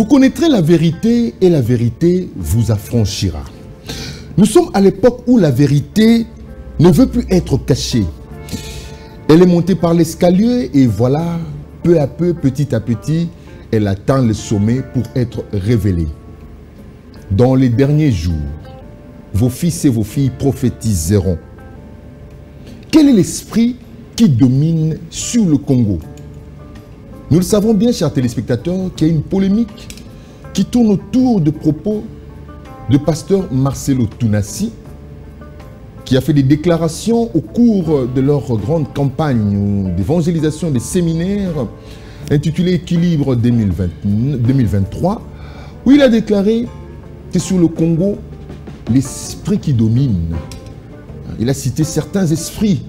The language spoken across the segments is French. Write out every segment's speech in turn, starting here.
Vous connaîtrez la vérité et la vérité vous affranchira. Nous sommes à l'époque où la vérité ne veut plus être cachée. Elle est montée par l'escalier et voilà, peu à peu, petit à petit, elle atteint le sommet pour être révélée. Dans les derniers jours, vos fils et vos filles prophétiseront. Quel est l'esprit qui domine sur le Congo? Nous le savons bien, chers téléspectateurs, qu'il y a une polémique qui tourne autour de propos de pasteur Marcelo Tounassi, qui a fait des déclarations au cours de leur grande campagne d'évangélisation des séminaires intitulée Équilibre 2023, où il a déclaré que sur le Congo, l'esprit qui domine. Il a cité certains esprits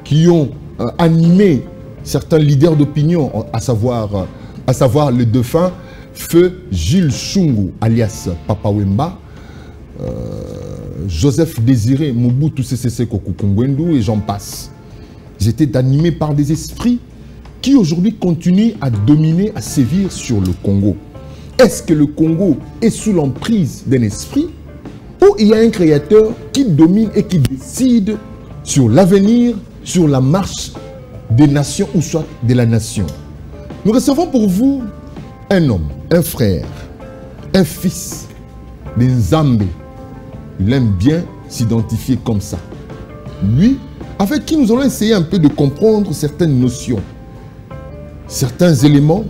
qui ont animé certains leaders d'opinion, à savoir le défunt Feu Jules Chungu, alias Papa Wemba, Joseph Désiré Mobutu Sese Seko Kukungwendu et j'en passe. Ils étaient animés par des esprits qui aujourd'hui continuent à dominer, à sévir sur le Congo. Est-ce que le Congo est sous l'emprise d'un esprit ou il y a un créateur qui domine et qui décide sur l'avenir, sur la marche des nations ou soit de la nation? Nous recevons pour vous un homme, un frère, un fils d'un Nzambe. Il aime bien s'identifier comme ça. Lui, avec qui nous allons essayer un peu de comprendre certaines notions, certains éléments,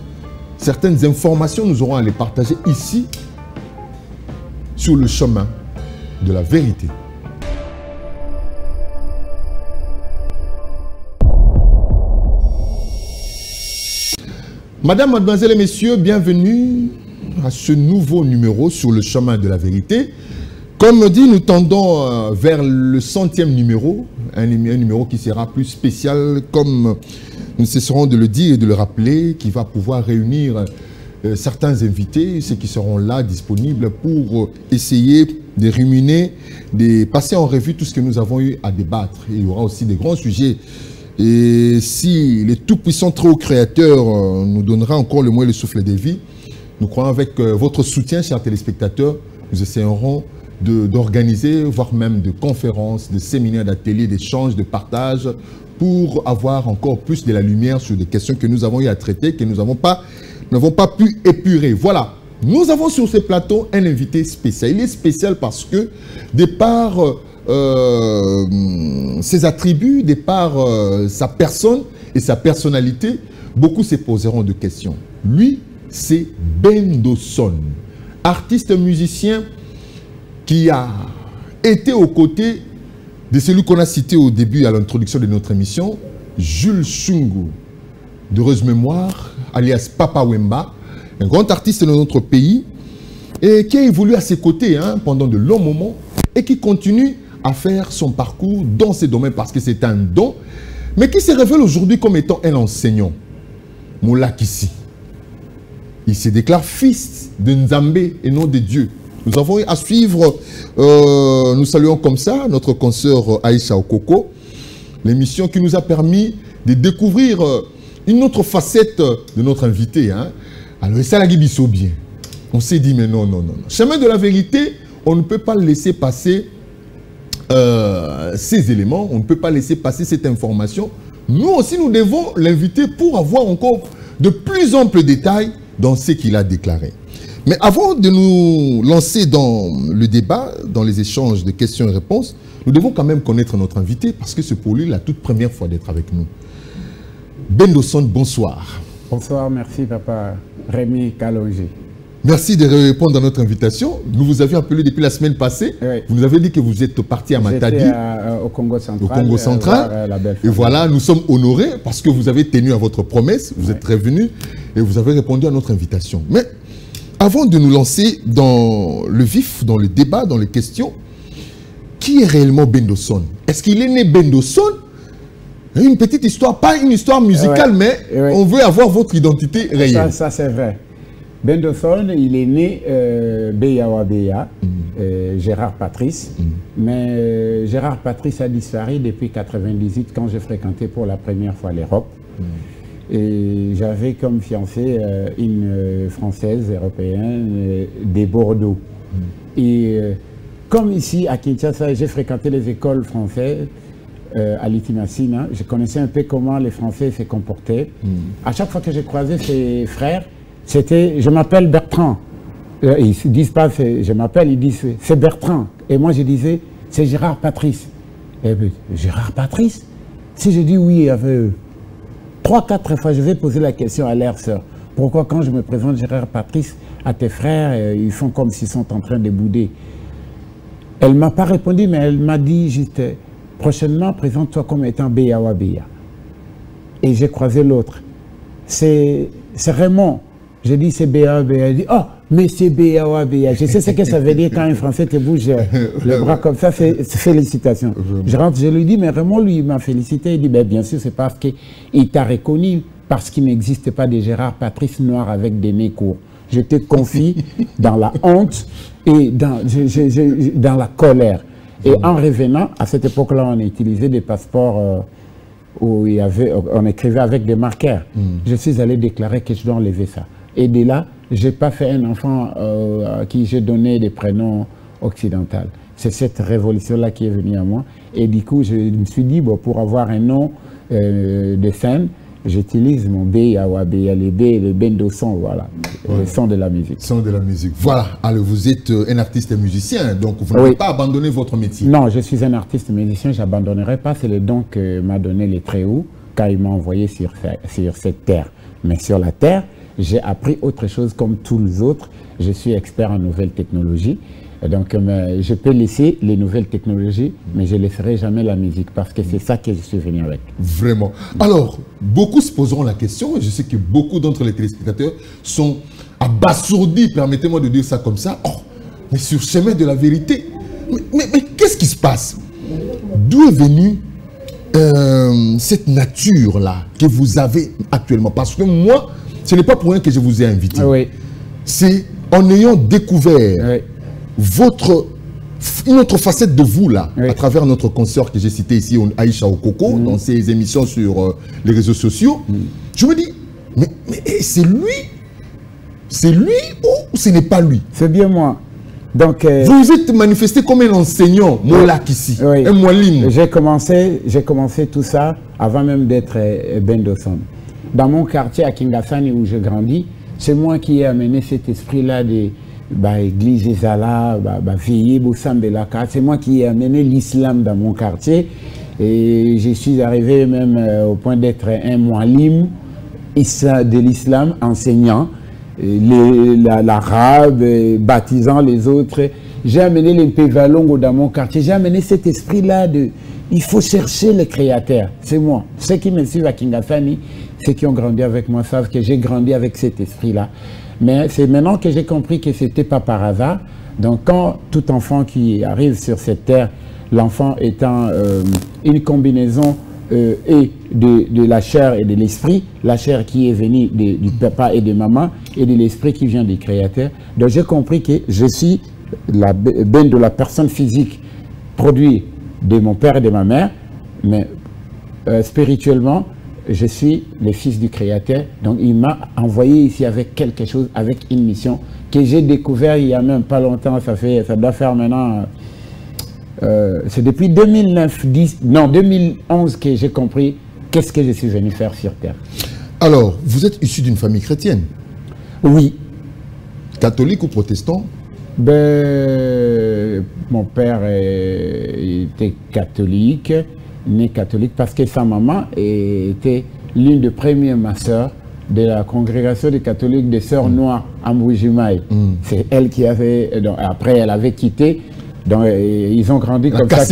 certaines informations, nous aurons à les partager ici, sur le chemin de la vérité. Madame, mademoiselles et messieurs, bienvenue à ce nouveau numéro sur le chemin de la vérité. Comme dit, nous tendons vers le 100e numéro, un numéro qui sera plus spécial, comme nous cesserons de le dire et de le rappeler, qui va pouvoir réunir certains invités, ceux qui seront là disponibles pour essayer de ruminer, de passer en revue tout ce que nous avons eu à débattre. Et il y aura aussi des grands sujets. Et si le tout-puissant très haut créateur nous donnera encore le moyen le souffle de vie, nous croyons avec votre soutien, chers téléspectateurs, nous essayerons d'organiser, voire même de conférences, de séminaires, d'ateliers, d'échanges, de partage, pour avoir encore plus de la lumière sur des questions que nous avons eu à traiter, que nous n'avons pas pu épurer. Voilà, nous avons sur ce plateau un invité spécial. Il est spécial parce que, de par ses attributs, de par sa personne et sa personnalité, beaucoup se poseront de questions. Lui, c'est Bendoson, artiste musicien qui a été aux côtés de celui qu'on a cité au début à l'introduction de notre émission, Jules Chungu, d'heureuse mémoire, alias Papa Wemba, un grand artiste de notre pays, et qui a évolué à ses côtés pendant de longs moments, et qui continue à faire son parcours dans ces domaines parce que c'est un don, mais qui se révèle aujourd'hui comme étant un enseignant. Moulakissi. Il se déclare fils de Nzambe et non de Dieu. Nous avons eu à suivre, nous saluons comme ça notre consoeur Aïcha Okoko, l'émission qui nous a permis de découvrir une autre facette de notre invité. Alors, ça l'a dit bien. On s'est dit, mais non, non, non. Chemin de la vérité, on ne peut pas laisser passer ces éléments, on ne peut pas laisser passer cette information. Nous aussi, nous devons l'inviter pour avoir encore de plus amples détails dans ce qu'il a déclaré. Mais avant de nous lancer dans le débat, dans les échanges de questions et réponses, nous devons quand même connaître notre invité parce que c'est pour lui la toute première fois d'être avec nous. Bendoson, bonsoir. Bonsoir, merci papa Rémi Kalonji. Merci de répondre à notre invitation. Nous vous avions appelé depuis la semaine passée. Oui. Vous nous avez dit que vous êtes parti à Matadi, au Congo central. Au Congo central. Et voilà, nous sommes honorés parce que vous avez tenu à votre promesse. Vous êtes revenu et vous avez répondu à notre invitation. Mais avant de nous lancer dans le vif, dans le débat, dans les questions, qui est réellement Bendoson? Est-ce qu'il est né Bendoson? Une petite histoire, pas une histoire musicale, mais on veut avoir votre identité réelle. Ça c'est vrai. Bendoson, il est né Beyawa Beya, Gérard Patrice. Mais Gérard Patrice a disparu depuis 1998 quand j'ai fréquenté pour la première fois l'Europe. Et j'avais comme fiancée une Française européenne des Bordeaux. Et comme ici à Kinshasa, j'ai fréquenté les écoles françaises à l'Itimassina, je connaissais un peu comment les Français se comportaient. À chaque fois que j'ai croisé ses frères, c'était « je m'appelle Bertrand ». Ils ne disent pas « je m'appelle », ils disent « c'est Bertrand ». Et moi je disais « c'est Gérard Patrice ». Et bien, Gérard Patrice? Si je dis oui, avec 3-4 fois, je vais poser la question à leur sœur. Pourquoi quand je me présente Gérard Patrice à tes frères, ils font comme s'ils sont en train de bouder? Elle ne m'a pas répondu, mais elle m'a dit juste, prochainement, présente-toi comme étant Beyawa Beya. Et j'ai croisé l'autre. C'est Raymond. J'ai dit, c'est Beyawa Beya. Il dit, oh, mais c'est Beyawa Beya. Je sais ce que ça veut dire quand un Français te bouge le bras comme ça, c'est félicitations. Je rentre, je lui dis, mais Raymond, lui, il m'a félicité. Il dit, ben, bien sûr, c'est parce qu'il t'a reconnu, parce qu'il n'existe pas de Gérard Patrice noir avec des nez courts. Je te confie dans la honte et dans la colère. Et en revenant, à cette époque-là, on utilisait des passeports où on écrivait avec des marqueurs. Je suis allé déclarer que je dois enlever ça. Et de là, je n'ai pas fait un enfant à qui j'ai donné des prénoms occidentaux. C'est cette révolution-là qui est venue à moi. Et du coup, je me suis dit, bon, pour avoir un nom de scène, j'utilise mon Beyawa Beya, les B et les bendo son, voilà, le son de la musique. Son de la musique. Voilà, alors vous êtes un artiste et musicien, donc vous n'avez pas abandonné votre métier. Non, je suis un artiste et musicien, je n'abandonnerai pas, c'est le don que m'a donné les Très-Hauts quand il m'a envoyé sur cette terre. Mais sur la terre, j'ai appris autre chose comme tous les autres, je suis expert en nouvelles technologies. Donc, je peux laisser les nouvelles technologies, mais je ne laisserai jamais la musique, parce que c'est ça que je suis venu avec. Vraiment. Alors, beaucoup se poseront la question, et je sais que beaucoup d'entre les téléspectateurs sont abasourdis, permettez-moi de dire ça comme ça. Oh, mais sur le chemin de la vérité, mais qu'est-ce qui se passe? D'où est venue cette nature-là que vous avez actuellement? Parce que moi, ce n'est pas pour rien que je vous ai invité. Oui. C'est en ayant découvert une autre facette de vous là, à travers notre consoeur que j'ai cité ici, Aïcha Okoko, dans ses émissions sur les réseaux sociaux. Je me dis, mais c'est lui ou ce n'est pas lui? C'est bien moi. Donc, vous vous êtes manifesté comme un enseignant, Molak ici, un Mwalim. J'ai commencé tout ça avant même d'être Bendoson. Dans mon quartier à Kingasani où je grandis, c'est moi qui ai amené cet esprit-là de église Ezala, veiller, Boussambelaka. C'est moi qui ai amené l'islam dans mon quartier. Et je suis arrivé même au point d'être un Mwalim de l'islam, enseignant l'arabe, baptisant les autres. J'ai amené les Pévalongo dans mon quartier. J'ai amené cet esprit-là de... Il faut chercher le créateur. C'est moi. Ceux qui me suivent à Kingasani, ceux qui ont grandi avec moi savent que j'ai grandi avec cet esprit-là. Mais c'est maintenant que j'ai compris que ce n'était pas par hasard. Donc quand tout enfant qui arrive sur cette terre, l'enfant étant une combinaison et de la chair et de l'esprit, la chair qui est venue du papa et de maman, et de l'esprit qui vient du créateur. Donc j'ai compris que je suis de la personne physique produit de mon père et de ma mère, mais spirituellement, je suis le fils du créateur. Donc il m'a envoyé ici avec quelque chose, avec une mission que j'ai découvert il y a même pas longtemps. Ça doit faire maintenant... c'est depuis 2011 que j'ai compris qu'est-ce que je suis venu faire sur Terre. Alors, vous êtes issu d'une famille chrétienne? Oui. Catholique ou protestant? Mon père était catholique, né catholique, parce que sa maman était l'une des premières masseurs de la congrégation des catholiques des Sœurs Noires à Mbujimaï. C'est elle qui avait... Donc, après, elle avait quitté. Donc, ils ont grandi comme ça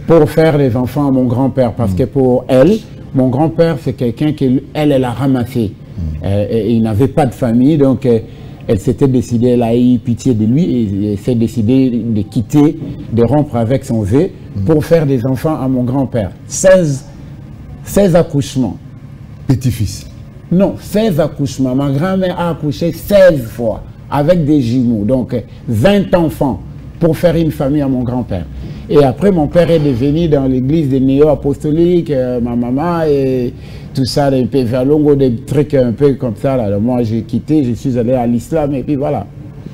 pour faire les enfants à mon grand-père. Parce que pour elle, mon grand-père, c'est quelqu'un qu'elle a ramassé. Et il n'avait pas de famille, donc elle s'était décidée, elle a eu pitié de lui et elle s'est décidée de quitter, de rompre avec son vœu pour faire des enfants à mon grand-père. 16 accouchements. Petit-fils? Non, 16 accouchements. Ma grand-mère a accouché 16 fois avec des jumeaux, donc 20 enfants pour faire une famille à mon grand-père. Et après, mon père est devenu dans l'église des néo-apostoliques, ma maman et tout ça, des pévalongos, des trucs un peu comme ça. Là. Moi, j'ai quitté, je suis allé à l'islam et puis voilà.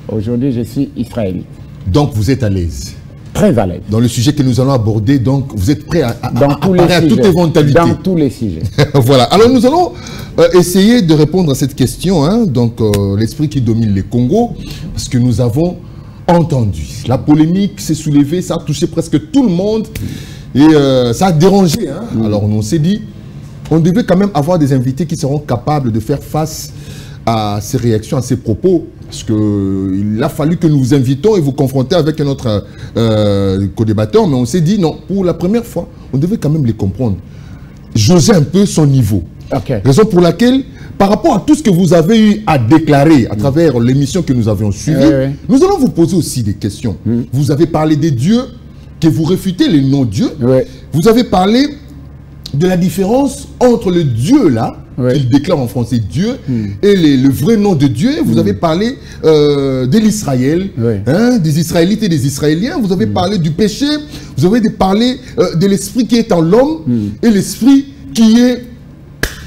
Aujourd'hui, je suis israélite. Donc, vous êtes à l'aise? Très à l'aise. Dans le sujet que nous allons aborder, donc, vous êtes prêt à toute éventualité? Dans tous les sujets. Voilà. Alors, nous allons essayer de répondre à cette question. Hein. Donc, l'esprit qui domine les Congos, parce que nous avons entendu. La polémique s'est soulevée, ça a touché presque tout le monde et ça a dérangé. Hein. Alors, on s'est dit, on devait quand même avoir des invités qui seront capables de faire face à ces réactions, à ces propos. Parce qu'il a fallu que nous vous invitons et vous confronter avec un autre co-débatteur, mais on s'est dit non, pour la première fois, on devait quand même les comprendre. Jauger un peu son niveau. Okay. Raison pour laquelle, par rapport à tout ce que vous avez eu à déclarer à travers l'émission que nous avions suivie, nous allons vous poser aussi des questions. Vous avez parlé des dieux, que vous réfutez les non-dieux. Vous avez parlé de la différence entre le Dieu là, qu'il déclare en français Dieu, et le vrai nom de Dieu. Vous avez parlé de l'Israël, hein, des Israélites et des Israéliens. Vous avez parlé du péché. Vous avez parlé de l'esprit qui est en l'homme et l'esprit qui est...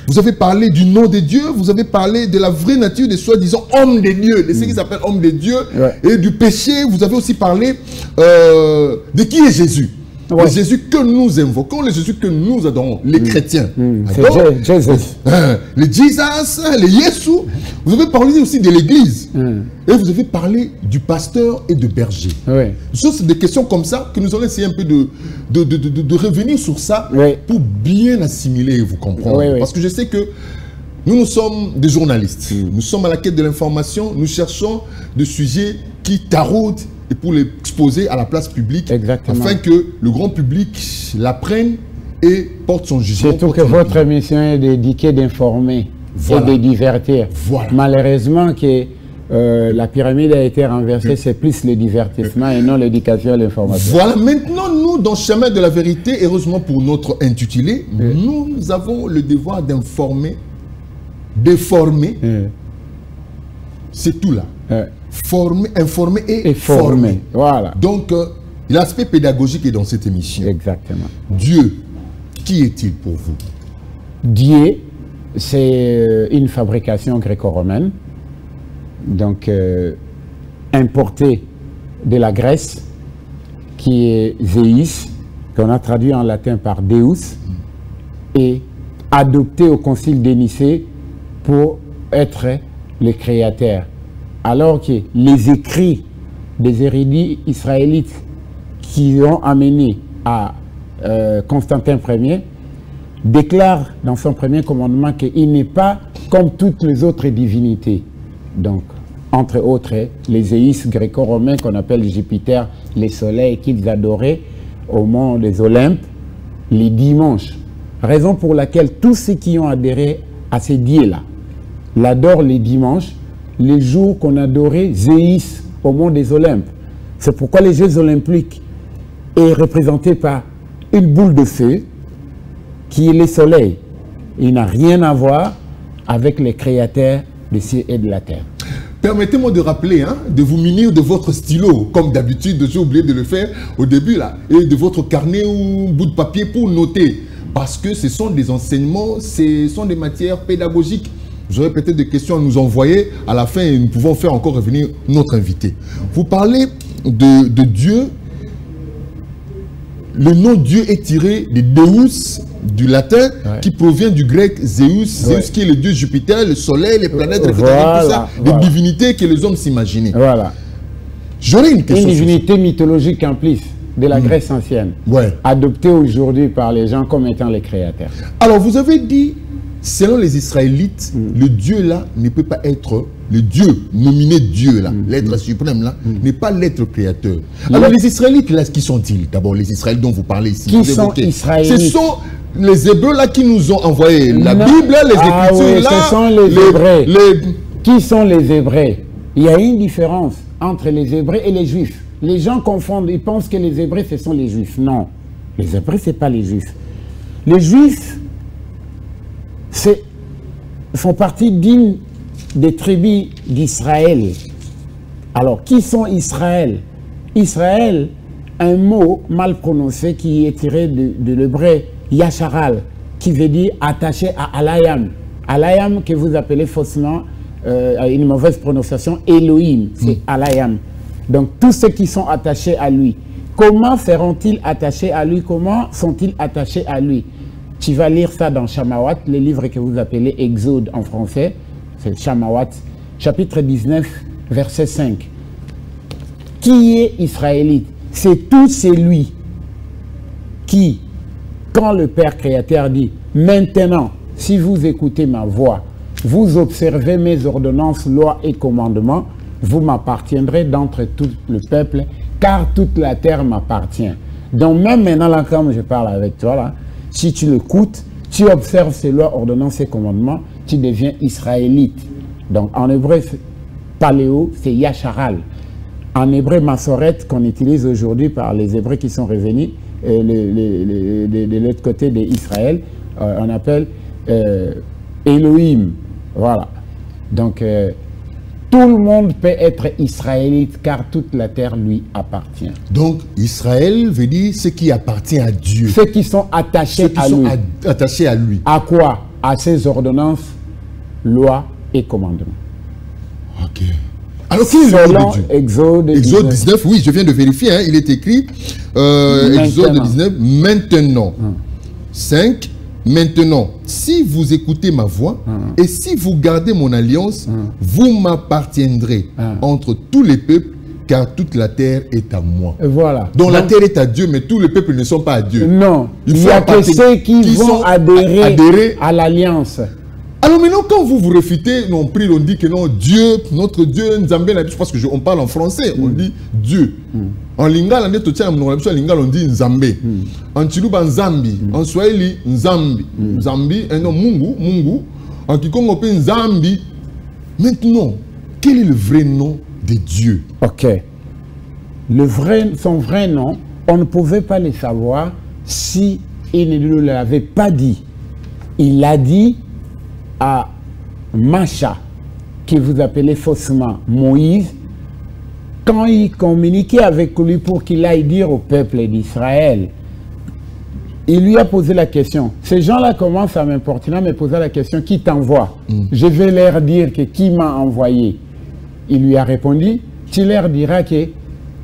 Vous avez parlé du nom de Dieu. Vous avez parlé de la vraie nature des soi-disant hommes des dieux, de ce qui s'appelle hommes des dieux, et du péché. Vous avez aussi parlé de qui est Jésus. Le Jésus que nous invoquons, le Jésus que nous adorons, les chrétiens. C'est Jésus. Les Jesus, les Yesu. Vous avez parlé aussi de l'église. Et vous avez parlé du pasteur et de berger. Ce sont des questions comme ça que nous allons essayer un peu de revenir sur ça pour bien assimiler et vous comprendre. Parce que je sais que nous sommes des journalistes. Nous sommes à la quête de l'information. Nous cherchons des sujets qui taraudent et pour l'exposer à la place publique, afin que le grand public l'apprenne et porte son jugement. Surtout que votre mission est d'éduquer, d'informer et de divertir. Malheureusement que la pyramide a été renversée, c'est plus le divertissement et non l'éducation et l'information. Voilà, maintenant nous, dans Chemin de la Vérité, heureusement pour notre intitulé, nous avons le devoir d'informer, de former. C'est tout là. Former, informer et former. Voilà. Donc, l'aspect pédagogique est dans cette émission. Exactement. Dieu, qui est-il pour vous? Dieu, c'est une fabrication gréco-romaine, donc importée de la Grèce, qui est Zeus, qu'on a traduit en latin par Deus, et adoptée au concile de Nicée pour être le créateur. Alors que les écrits des érudits israélites qui ont amené à Constantin Ier déclarent dans son premier commandement qu'il n'est pas comme toutes les autres divinités. Donc, entre autres, les Zeus gréco-romains qu'on appelle Jupiter, les soleils qu'ils adoraient au mont des Olympes, les dimanches. Raison pour laquelle tous ceux qui ont adhéré à ces dieux-là l'adorent les dimanches, les jours qu'on adorait Zeus au mont des Olympes. C'est pourquoi les Jeux olympiques est représenté par une boule de feu qui est le soleil. Il n'a rien à voir avec les créateurs des cieux et de la terre. Permettez-moi de rappeler, hein, de vous munir de votre stylo, comme d'habitude, j'ai oublié de le faire au début là, et de votre carnet ou bout de papier pour noter. Parce que ce sont des enseignements, ce sont des matières pédagogiques. Vous aurez peut-être des questions à nous envoyer à la fin et nous pouvons faire encore revenir notre invité. Vous parlez de Dieu. Le nom Dieu est tiré de Deus, du latin, qui provient du grec Zeus. Zeus qui est le dieu Jupiter, le soleil, les planètes, tout ça, des divinités que les hommes s'imaginaient. Voilà. J'aurais une question. Une divinité mythologique en plus de la Grèce ancienne, adoptée aujourd'hui par les gens comme étant les créateurs. Alors vous avez dit, selon les Israélites, le Dieu là ne peut pas être, le Dieu, nominé Dieu là, l'être suprême là, n'est pas l'être créateur. Alors les Israélites là, qui sont-ils? D'abord les Israélites dont vous parlez ici. Qui sont Israélites? Ce sont les Hébreux là qui nous ont envoyé la Bible, les Écritures là. Ce sont les Hébreux. Qui sont les Hébreux? Il y a une différence entre les Hébreux et les Juifs. Les gens confondent, ils pensent que les Hébreux ce sont les Juifs. Non, les Hébreux ce n'est pas les Juifs. Les Juifs font partie d'une des tribus d'Israël. Alors, qui sont Israël? Israël un mot mal prononcé qui est tiré de l'hébreu Yasharal, qui veut dire attaché à Alayam. Alayam que vous appelez faussement, une mauvaise prononciation, Elohim, c'est Alayam. Donc tous ceux qui sont attachés à lui, comment seront-ils attachés à lui? Comment sont-ils attachés à lui? Tu vas lire ça dans Shamawat, le livre que vous appelez Exode en français, c'est Shamawat, chapitre 19, verset 5. Qui est israélite? C'est tout celui qui, quand le Père Créateur dit « Maintenant, si vous écoutez ma voix, vous observez mes ordonnances, lois et commandements, vous m'appartiendrez d'entre tout le peuple, car toute la terre m'appartient. » Donc même maintenant, là, comme je parle avec toi, là, si tu l'écoutes, tu observes ces lois, ordonnances et commandements, tu deviens israélite. Donc en hébreu, paléo, c'est Yasharal. En hébreu Massoret, qu'on utilise aujourd'hui par les Hébreux qui sont revenus de l'autre côté d'Israël, on appelle Elohim. Voilà. Donc, tout le monde peut être israélite car toute la terre lui appartient. Donc, Israël veut dire ce qui appartient à Dieu. Ceux qui sont attachés à lui. Attachés à lui. À quoi? À ses ordonnances, lois et commandements. Ok. Alors, quel est le nom de Dieu? Exode 19, oui, je viens de vérifier, hein, il est écrit, Exode 19, maintenant. 5, maintenant, si vous écoutez ma voix, et si vous gardez mon alliance, vous m'appartiendrez entre tous les peuples, car toute la terre est à moi. Voilà. Donc la terre est à Dieu, mais tous les peuples ne sont pas à Dieu. Non, il y a que ceux qui vont adhérer à l'alliance. Alors maintenant, quand vous réfutez, on prie, on dit que non, Dieu, notre Dieu, Nzambé, parce qu'on parle en français, on dit Dieu. En lingala, on dit Nzambé. En Chiluba, Nzambi. En Swahili, Nzambi. Nzambi, un nom Mungu, Mungu. En Kikongo, on peut Nzambi. Maintenant, quel est le vrai nom de Dieu? Ok. Son vrai nom, on ne pouvait pas le savoir si il ne l'avait pas dit. Il l'a dit à Macha, que vous appelez faussement Moïse, quand il communiquait avec lui pour qu'il aille dire au peuple d'Israël. Il lui a posé la question. Ces gens-là commencent à m'importuner, à me poser la question, qui t'envoie? Je vais leur dire que qui m'a envoyé. Il lui a répondu, tu leur diras que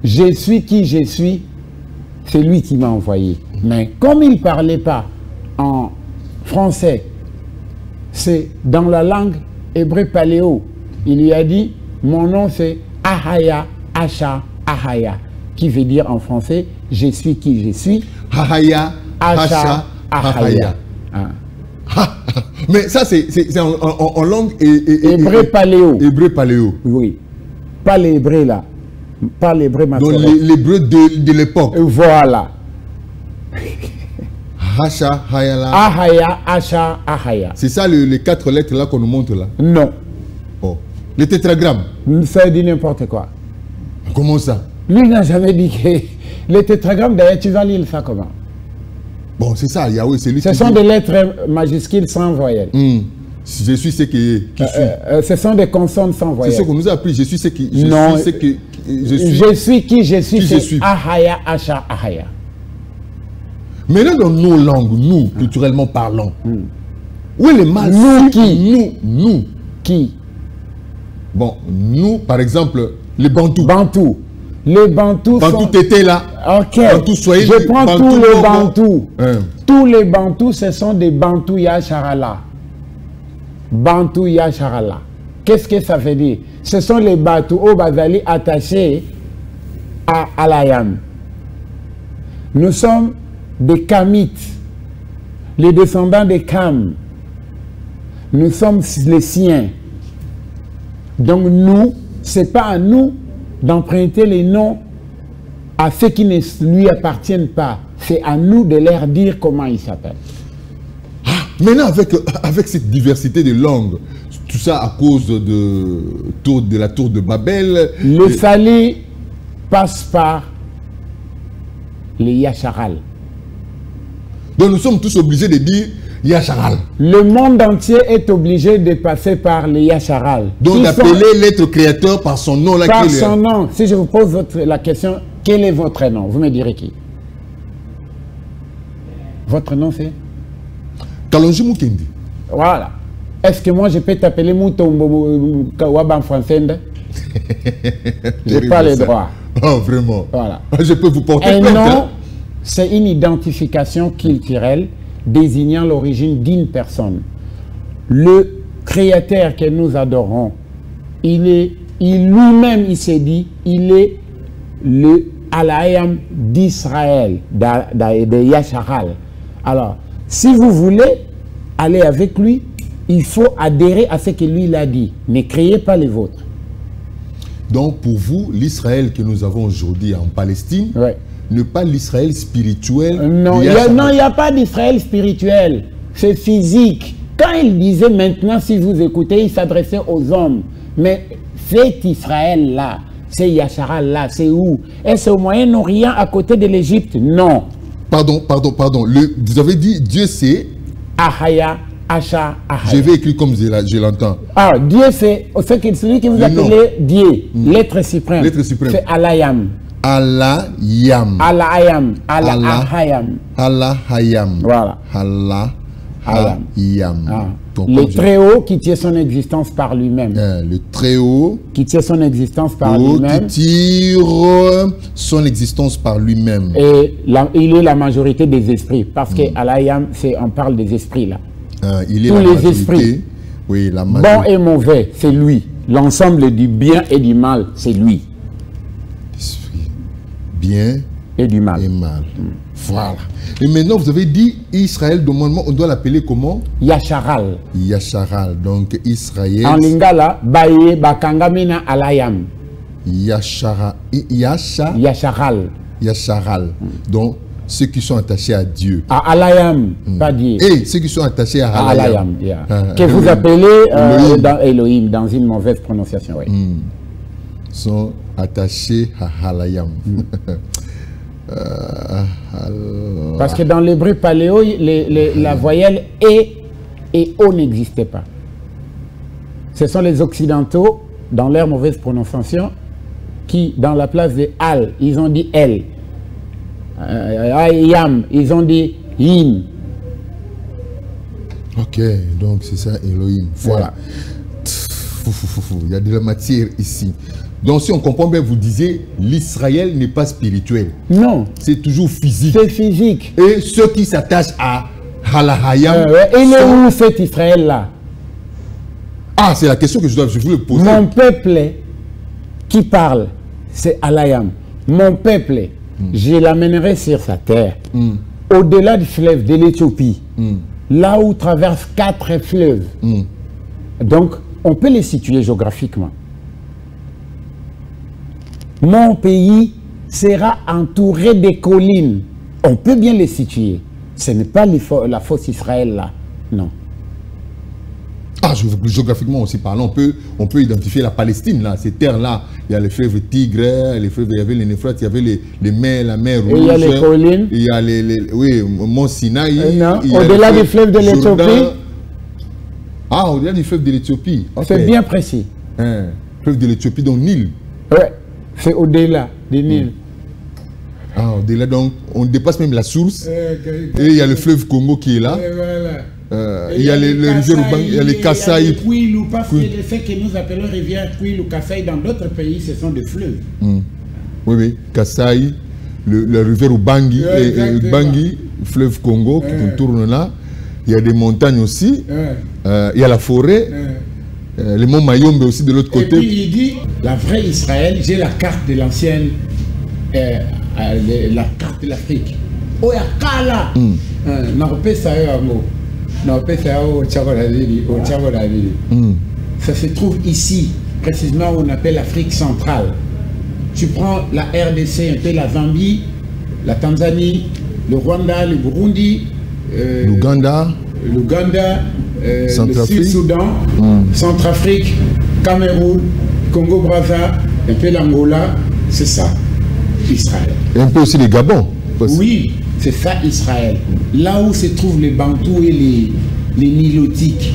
je suis qui je suis, c'est lui qui m'a envoyé. Mais comme il ne parlait pas en français, c'est dans la langue hébreu paléo. Il lui a dit, mon nom c'est Ahaya, Asha, Ahaya, qui veut dire en français, je suis qui je suis. Ahaya, Asha, Ahaya. Mais ça c'est en langue hébreu paléo. Hébreu paléo. Oui. Pas l'hébreu là. Pas l'hébreu maintenant. Donc l'hébreu de l'époque. Voilà. Asha, Hayala. Ahaya, Asha, Ahaya. C'est ça les 4 lettres là qu'on nous montre là? Non. Oh. Les tétragrammes? Ça dit n'importe quoi. Comment ça? Lui n'a jamais dit que... Les tétragrammes, d'ailleurs, tu vas lire ça comment? Bon, c'est ça, Yahweh, c'est lui. Ce sont des lettres majuscules sans voyelles. Je suis ce qui suis. Ce sont des consonnes sans voyelles. C'est ce qu'on nous a appris. Je suis ce qui... Non. Je suis ce que... Je suis qui je suis. Qui je suis. Ahaya, Asha, Ahaya. Maintenant, dans nos langues, nous, culturellement parlant, où est le mal? Nous qui? Nous. Qui? Bon, nous, par exemple, les Bantous. Bantous. Les Bantous Bantous t'étais là. Ok. Bantous soyez. Je prends tous les Bantous. Tous les Bantous, ce sont des Bantous Yasharala. Bantous Yasharala. Qu'est-ce que ça veut dire? Ce sont les Bantous au Bazali attachés à Alayam. Nous sommes des Kamites, les descendants des Kam. Nous sommes les siens. Donc nous, ce n'est pas à nous d'emprunter les noms à ceux qui ne lui appartiennent pas. C'est à nous de leur dire comment ils s'appellent. Maintenant, avec cette diversité de langues, tout ça à cause de la tour de Babel... Le salut passe par les Yasharal. Donc nous sommes tous obligés de dire Yasharal. Le monde entier est obligé de passer par les Yasharal. Donc d'appeler l'être créateur par son nom. Par son nom. Si je vous pose la question, quel est votre nom? Vous me direz qui? Votre nom c'est? Kalonji Mukendi. Voilà. Est-ce que moi je peux t'appeler Moutombo Kawaba en français? Je n'ai pas le droit. Oh, vraiment? Voilà. Je peux vous porter Un plainte, nom, hein? c'est une identification culturelle désignant l'origine d'une personne. Le créateur que nous adorons, il lui-même, il s'est dit, il est le Alayam d'Israël, de Yasharal. Alors, si vous voulez aller avec lui, il faut adhérer à ce que lui il a dit. Ne créez pas les vôtres. Donc, pour vous, l'Israël que nous avons aujourd'hui en Palestine, Ouais. n'est pas l'Israël spirituel. Non, de il Yahshua. n'y a pas d'Israël spirituel. C'est physique. Quand il disait maintenant, si vous écoutez, il s'adressait aux hommes. Mais cet Israël-là, c'est Yasharal-là, c'est où? Est-ce au Moyen-Orient à côté de l'Égypte? Non. Pardon. Vous avez dit Dieu c'est. Ahaya, Asha, Ahaya. Je vais écrire comme je l'entends. Ah, Dieu c'est celui que vous Le nom. appelez Dieu, l'être suprême. L'être suprême. C'est Alayam. Alayam. Alayam. Alahayam. Alahayam. Voilà. Alahayam. Ah. Donc, Le comme Très-Haut qui tient son existence par lui-même. le Très-Haut Qui tient son existence par qui lui-même. tire son existence par lui-même. Et il est la majorité des esprits. Parce que Alayam, on parle des esprits là. Il est Tous la les majorité. esprits. Oui, la Bon majorité. et mauvais, c'est lui. L'ensemble du bien et du mal, c'est lui. Bien Et du mal. et mal. Voilà. Et maintenant, vous avez dit Israël, normalement, on doit l'appeler comment? Yasharal. Yasharal. Donc, Israël. En lingala, baye bakangamina Alayam. Yasharal. Yasharal. Donc, ceux qui sont attachés à Dieu. À Alayam, pas Dieu. Et ceux qui sont attachés à À Alayam. Alayam, yeah. Ah, Que vous appelez Elohim. dans Elohim, dans une mauvaise prononciation. Oui. Sont attachés à Alayam. Parce que dans l'hébreu paléo, la voyelle et O n'existait pas. Ce sont les Occidentaux, dans leur mauvaise prononciation, qui, dans la place de Al, ils ont dit El. Yam, ils ont dit Yim. Ok, donc c'est ça Elohim. Voilà. Il y a de la matière ici. Donc si on comprend bien, vous disiez, l'Israël n'est pas spirituel. Non, C'est toujours physique. c'est physique. Et ceux qui s'attachent à Halahayam. Il est où cet Israël-là? Ah, c'est la question que je voulais poser. Mon peuple qui parle, c'est Alayam. Mon peuple, je l'amènerai sur sa terre, au-delà du fleuve de l'Éthiopie, là où traverse 4 fleuves. Donc, on peut les situer géographiquement. Mon pays sera entouré de collines. On peut bien les situer. Ce n'est pas la fausse Israël là, non. Ah, géographiquement aussi parlant, on peut identifier la Palestine là, ces terres-là. Il y a les fleuves Tigre, les fleuves, il y avait les Néphrates, il y avait les mers, la mer Rouge. Et il y a les collines. Il y a oui, Mont Sinaï. Au-delà du fleuve de l'Éthiopie. Ah, au-delà du fleuve de l'Éthiopie. C'est bien précis. Fleuve de l'Éthiopie, donc Nil. Ouais, c'est au-delà du Nil. Ah, au-delà, donc on dépasse même la source. Et il y a le fleuve Congo qui est là. Il y a les rivières Ubangi, il y a les Kasaï. Kouilou, parce que ce que nous appelons rivière Kouilou, Kasaï, dans d'autres pays, ce sont des fleuves. Oui, Kasaï, le rivière Ubangi, Ubangi, fleuve Congo qui tourne là. Il y a des montagnes aussi. Il y a la forêt. Les monts Mayombe aussi de l'autre côté. Et puis il dit, la vraie Israël, j'ai la carte de l'ancienne, la carte de l'Afrique. Oh, ya kala. Ça se trouve ici, précisément où on appelle l'Afrique centrale. Tu prends la RDC, un peu la Zambie, la Tanzanie, le Rwanda, le Burundi, l'Ouganda, le Sud-Soudan, Centrafrique, Cameroun, Congo-Brazza, un peu l'Angola, c'est ça, Israël. Et un peu aussi les Gabon. Oui, c'est ça Israël. Là où se trouvent les Bantous et les Nilotiques.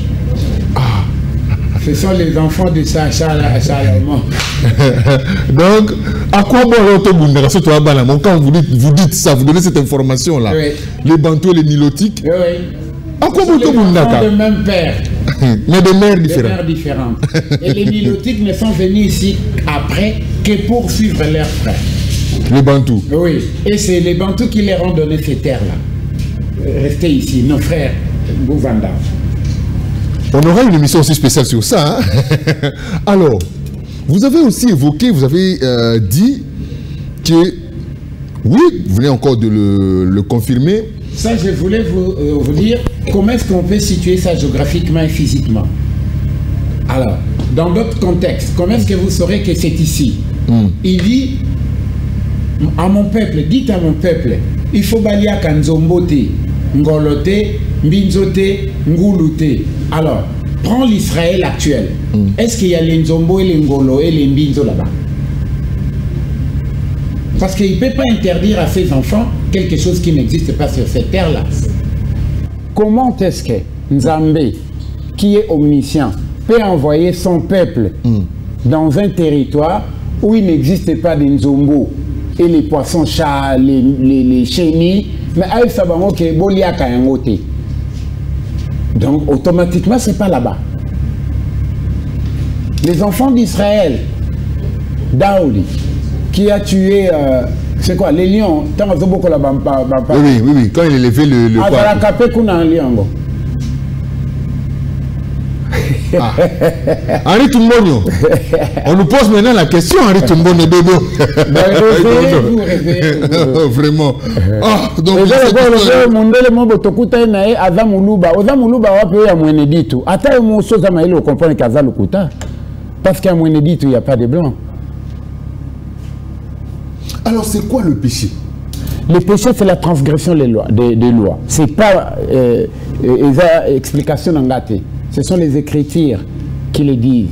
Ce sont les enfants de Salomon. Donc, à quoi bon quand vous dites ça, vous donnez cette information-là, oui. Les Bantous et les Nilotiques, Oui. à quoi Ce sont bon les enfants de même père. Mais de mères Des différentes. mères différentes. Et les Nilotiques ne sont venus ici après que pour suivre leurs frères. Les Bantous. Oui. Et c'est les Bantous qui leur ont donné ces terres-là. Restez ici, nos frères Bouvanda. On aura une émission aussi spéciale sur ça. Hein. Alors, vous avez aussi évoqué, vous avez dit que, oui, vous venez encore de le confirmer. Ça, je voulais vous dire comment est-ce qu'on peut situer ça géographiquement et physiquement. Alors, dans d'autres contextes, comment est-ce que vous saurez que c'est ici? Il dit à mon peuple, dites à mon peuple, il faut balia kanzombote, ngolote, mbinzote, ngouloute. Alors, prends l'Israël actuel. Est-ce qu'il y a les nzombo et les ngolo et les mbinzo là-bas? Parce qu'il ne peut pas interdire à ses enfants quelque chose qui n'existe pas sur cette terre-là. Comment est-ce que Nzambé, qui est omniscient, peut envoyer son peuple dans un territoire où il n'existe pas de nzombo et les poissons-chats, les chenilles, mais avec ça, donc automatiquement, ce n'est pas là-bas. Les enfants d'Israël, Daoudi, qui a tué, c'est quoi, les lions, Oui, quand il a levé le Henri Tumbonio. On nous pose maintenant la question, Henri Tumbonio Dodo. Vraiment. Ah, donc parce qu'à Moueneditu, il n'y a pas de blanc. Alors, c'est quoi le péché? Le péché, c'est la transgression des lois. Ce n'est pas explication d'Angaté. Ce sont les Écritures qui le disent.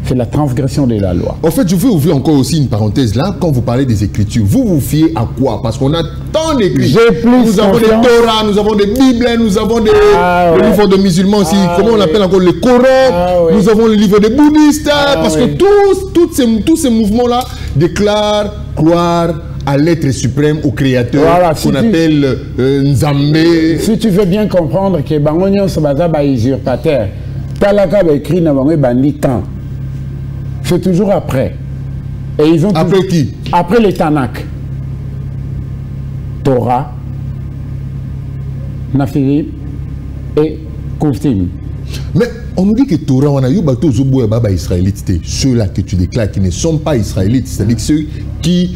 C'est la transgression de la loi. En fait, je veux ouvrir encore aussi une parenthèse là. Quand vous parlez des Écritures, vous vous fiez à quoi? Parce qu'on a tant d'écrits. Nous avons des Torah, nous avons des Bibles, nous avons des livres de musulmans aussi. Comment on appelle encore les Corans? Nous avons les livres des bouddhistes. Parce que tous ces mouvements-là déclarent croire à l'être suprême, au créateur, qu'on appelle Nzambé. Si tu veux bien comprendre que Bangonion Sabazaba est usurpateur, Talaka va écrire dans Bangé Bandit quand? C'est toujours après. Et ils ont après qui? Après les Tanakh. Torah, Naphilip et Koutim. Mais on nous dit que Torah, on a eu bateau Zobo et Baba israélites, ceux-là que tu déclares qui ne sont pas israélites, c'est-à-dire ceux qui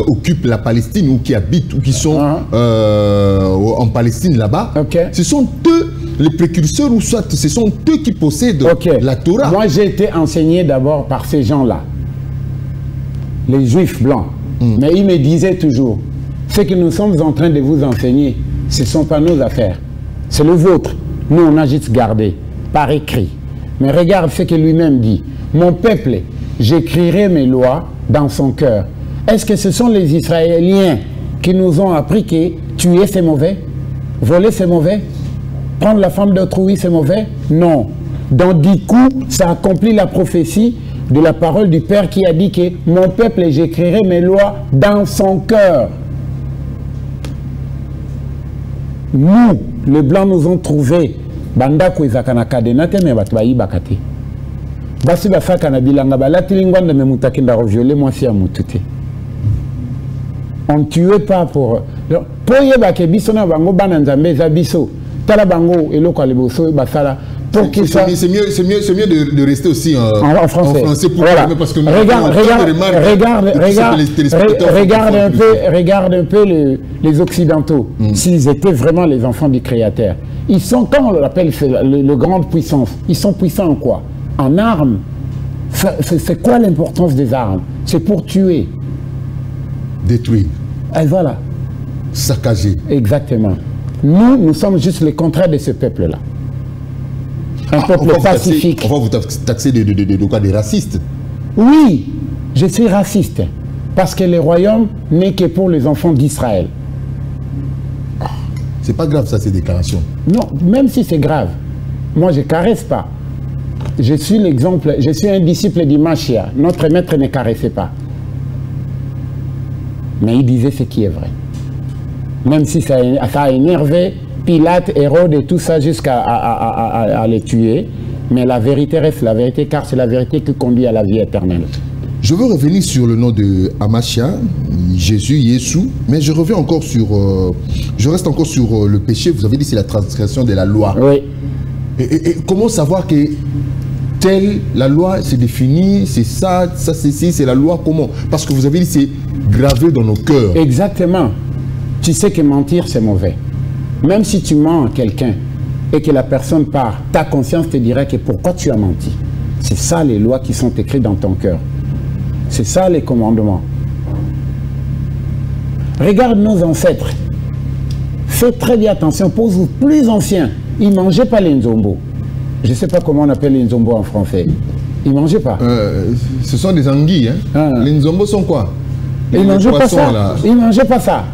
occupent la Palestine ou qui habitent ou qui sont en Palestine là-bas. Ce sont eux les précurseurs ou soit ce sont eux qui possèdent la Torah. Moi, j'ai été enseigné d'abord par ces gens-là, les Juifs blancs. Mais ils me disaient toujours, ce que nous sommes en train de vous enseigner, ce ne sont pas nos affaires, c'est le vôtre. Nous, on a juste gardé, par écrit. Mais regarde ce que lui-même dit. Mon peuple, j'écrirai mes lois dans son cœur. Est-ce que ce sont les Israéliens qui nous ont appris que tuer, c'est mauvais? Voler, c'est mauvais? Prendre la femme d'autrui, c'est mauvais? Non. Donc, du coup, ça accomplit la prophétie de la parole du Père qui a dit que mon peuple, j'écrirai mes lois dans son cœur. Nous, les Blancs nous ont trouvé. Bandako izakana denate me batbayi bakate. Basi basaka na bilanga balatilingwa de memutakinda reviolé moi si amutute. On ne tuait pas pour yeba ke biso na bango bana nzambe za biso. Tala bango eloko aliboso basala pour qu'il soit. C'est mieux de rester aussi en français. Pour parce que regarde un peu les Occidentaux, s'ils étaient vraiment les enfants du Créateur. Ils sont, comment on l'appelle, le grande puissance. Ils sont puissants en quoi? En armes. C'est quoi l'importance des armes? C'est pour tuer. Détruire. Et voilà. Saccager. Exactement. Nous sommes juste le contraire de ce peuple-là. Un peuple pacifique. On va vous taxer de quoi? Des racistes? Oui, je suis raciste. Parce que le royaume n'est que pour les enfants d'Israël. C'est pas grave ça, ces déclarations? Non, même si c'est grave. Moi, je ne caresse pas. Je suis l'exemple, je suis un disciple d'Imachia. Notre maître ne caressait pas. Mais il disait ce qui est vrai. Même si ça a énervé Pilate, Hérode et tout ça jusqu'à les tuer. Mais la vérité reste la vérité, car c'est la vérité qui conduit à la vie éternelle. Je veux revenir sur le nom de Amachia, Jésus, Yeshua, mais je reviens encore sur, je reste encore sur le péché. Vous avez dit c'est la transgression de la loi. Oui. Et comment savoir que telle la loi c'est défini, c'est ça, ça c'est ci, c'est la loi, comment? Parce que vous avez dit c'est gravé dans nos cœurs. Exactement. Tu sais que mentir c'est mauvais. Même si tu mens à quelqu'un et que la personne part, ta conscience te dirait que pourquoi tu as menti. C'est ça les lois qui sont écrites dans ton cœur. C'est ça les commandements. Regarde nos ancêtres. Fais très bien attention, pour vous plus anciens, ils ne mangeaient pas les nzombo. Je ne sais pas comment on appelle les nzombo en français. Ils ne mangeaient pas. Ce sont des anguilles. Hein? Ah. Les nzombo sont quoi? Ils ne mangeaient pas ça. Là. Ils ne mangeaient pas ça.